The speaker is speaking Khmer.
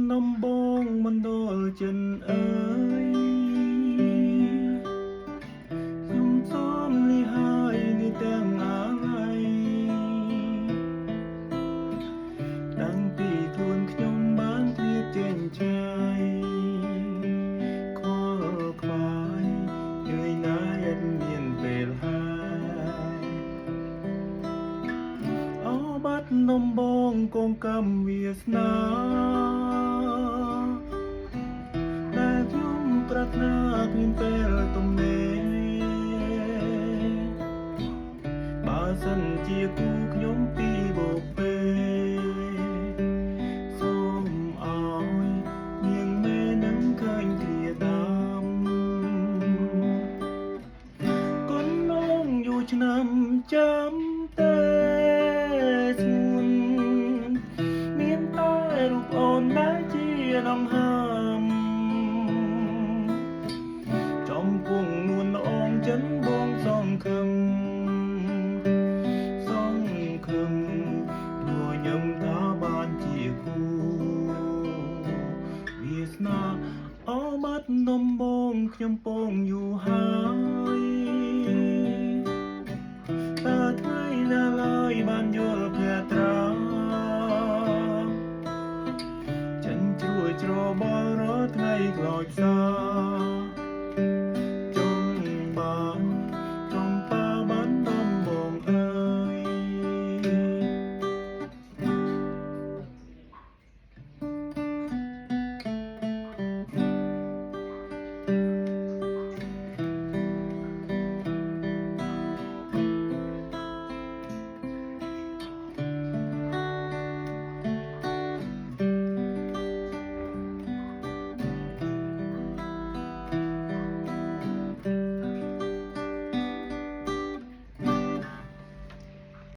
នំបងមណ្ឌលចិនអើយខ្ញុំសូមលីហើយនេះទាំងអាឡ័យតាំងពីខ្លួនខ្ញុំបានឃ្លាតចេញចាយខលខ្វាយយឺយណាយឥតមានពេលហើយអោបាត់នំបងកងកម្មវាសនាដែលខ្ញុំប្រាថ្នាគ្មានពេលទំនេរបើសិនជាគូខ្ញុំពីបូកពេលសូមឲ្យនាងមេនឹងឃើញគ្រាដាមកូននងយូរឆ្នាំចាំតែស្ងួនមានតែរូបអូនដែលជាដង្ហើមចំពុងនួនអងចិនបងសងខឹមព្រោះញឹមថាបានជាគូវាសនាអបាត់នំបងខ្ញុំពងយូរហើយ